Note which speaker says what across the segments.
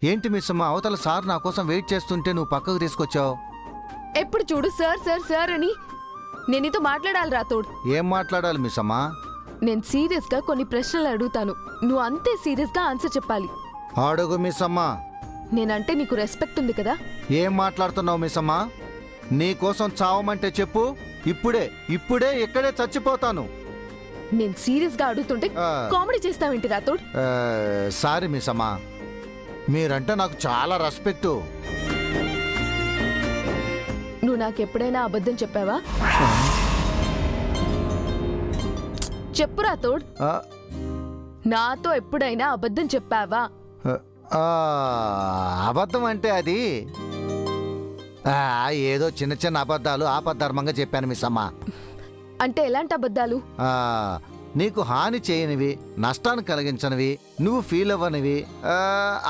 Speaker 1: ఏంటి మిస్ అమ్మ, అవతల సార్ నా కోసం వెయిట్ చేస్తుంటే నువ్వు పక్కకు తీసుకొచ్చావు.
Speaker 2: ఎప్పుడు చూడు సార్ సార్ సార్ అని. నేను నీతో మాట్లాడాలి రాతోడ్.
Speaker 1: ఏం మాట్లాడాలి మిస్ అమ్మ?
Speaker 2: నేను సీరియస్ గా కొన్ని ప్రశ్నలు అడుగుతాను, నువ్వు అంతే సీరియస్ గా ఆన్సర్ చెప్పాలి.
Speaker 1: అడుగు మిస్ అమ్మ.
Speaker 2: నేనంటే నీకు రెస్పెక్ట్ ఉంది కదా.
Speaker 1: ఏం మాట్లాడుతున్నావు మిస్ అమ్మ? నీ కోసం చావమంటే చెప్పు, ఇప్పుడే ఇప్పుడే ఇక్కడే చచ్చిపోతాను.
Speaker 2: నేను సీరియస్ గా అడుగుతుంటే కామెడీ చేస్తావేంటి రాతోడ్?
Speaker 1: సారీ మిస్ అమ్మ, మీరంటే నాకు చాలా రెస్పెక్టు.
Speaker 2: నువ్వు నాకెప్పుడైనా అబద్ధం చెప్పావా? చెప్పు రాతోడ్, నాతో ఎప్పుడైనా అబద్ధం చెప్పావా?
Speaker 1: అబద్ధం అంటే అది ఏదో చిన్న చిన్న అబద్ధాలు ఆపద్ధర్మంగా చెప్పాను మిస్ అమ్మ.
Speaker 2: అంటే ఎలాంటి అబద్ధాలు?
Speaker 1: నీకు హాని చేయనివి, నష్టాన్ని కలిగించనివి, నువ్వు ఫీల్ అవ్వనివి,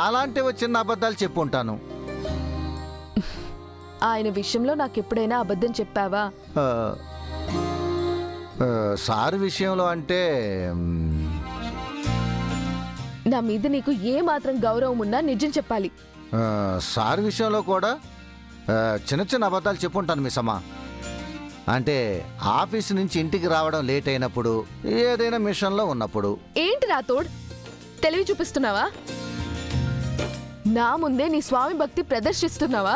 Speaker 1: అలాంటివి చిన్న అబద్ధాలు చెప్పుంటాను.
Speaker 2: ఆయన విషయంలో నాకెప్పుడైనా అబద్ధం చెప్పావా?
Speaker 1: సార్ విషయంలో అంటే
Speaker 2: నా మీద నీకు ఏ మాత్రం గౌరవం ఉన్నా నిజం చెప్పాలి.
Speaker 1: సార్ విషయంలో కూడా చిన్న చిన్న అబద్ధాలు చెప్పుంటాను మిస్ అమ్మ. అంటే ఆఫీస్ నుంచి ఇంటికి రావడం లేట్ అయినప్పుడు, ఏదైనా మిషన్లో ఉన్నప్పుడు.
Speaker 2: ఏంటి రాతోడ్, తెలివి చూపిస్తున్నావా? నా ముందే నీ స్వామి భక్తి ప్రదర్శిస్తున్నావా?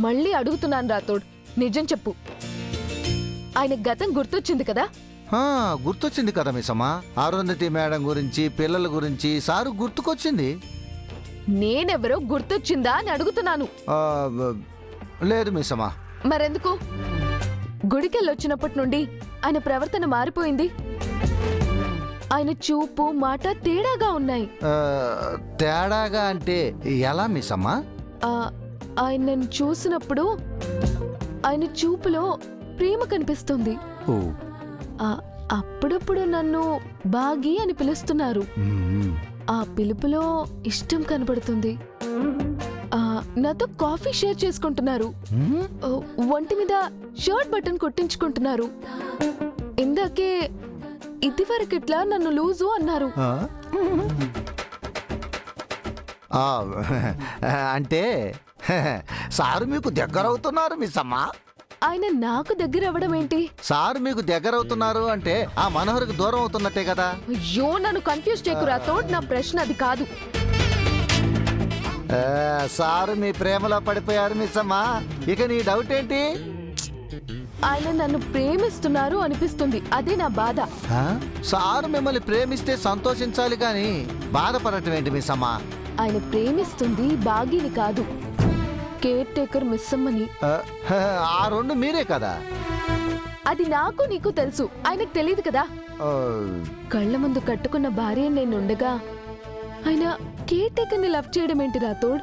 Speaker 2: మళ్ళీ అడుగుతున్నాను రాతోడ్, నిజం చెప్పు. ఆయన గతం గుర్తొచ్చింది కదా?
Speaker 1: గుర్తొచ్చింది కదా మిస్ అమ్మ. అరుంధతి మేడం గురించి, పిల్లల గురించి సారు గుర్తుకొచ్చింది.
Speaker 2: నేనెవరో గుర్తొచ్చిందా అని అడుగుతున్నాను.
Speaker 1: లేదు మిస్ అమ్మ.
Speaker 2: మరెందుకు? గుడికెళ్ళొచ్చినప్పటి నుండి ఆయన ప్రవర్తన మారిపోయింది. ఆయన చూపు మాట తేడాగా ఉన్నాయి.
Speaker 1: తేడాగా అంటే ఎలా మిస్ అమ్మ?
Speaker 2: ఆయన నన్ను చూసినప్పుడు ఆయన చూపులో ప్రేమ కనిపిస్తుంది. అప్పుడప్పుడు నన్ను బాగి అని పిలుస్తున్నారు. ఆ పిలుపులో ఇష్టం కనబడుతుంది. నాతో కాఫీ షేర్ చేసుకుంటున్నారు. ఒంటి మీద షర్ట్ బటన్ కొట్టించుకుంటున్నారు. ఇందాకే ఇదివరకిట్లా నన్ను లూజు అన్నారు.
Speaker 1: అంటే సారు మీకు దగ్గరవుతున్నారు మిస్ అమ్మ.
Speaker 2: ఆయన నాకు దగ్గర అవ్వడం ఏంటి?
Speaker 1: సారు మీకు దగ్గరవుతున్నారు అంటే ఆ మనోహర్కి దూరం అవుతున్నట్టే కదా.
Speaker 2: అయ్యో, నన్ను కన్ఫ్యూజ్ చేయకురాతో. నా ప్రశ్న అది కాదు.
Speaker 1: సారు మీ ప్రేమలో పడిపోయారు మిస్ అమ్మ. ఇక నీ డౌట్ ఏంటి?
Speaker 2: ఆయన నన్ను ప్రేమిస్తున్నారు అనిపిస్తుంది, అదే నా బాధ.
Speaker 1: సారు మిమ్మల్ని ప్రేమిస్తే సంతోషించాలి కానీ బాధపడటం ఏంటి మిస్ అమ్మ?
Speaker 2: ఆయన ప్రేమిస్తుంది బాగీని కాదు, కేర్ టేకర్ మిస్ అమ్మని.
Speaker 1: ఆ రెండు మీరే కదా.
Speaker 2: అది నాకు నీకు తెలుసు, ఆయనకు తెలియదు కదా. కళ్ళ ముందు కట్టుకున్న భార్య నేనుండగా ఆయన కేర్ టేకర్ ని లవ్ చేయడం ఏంటి రాతోడ్?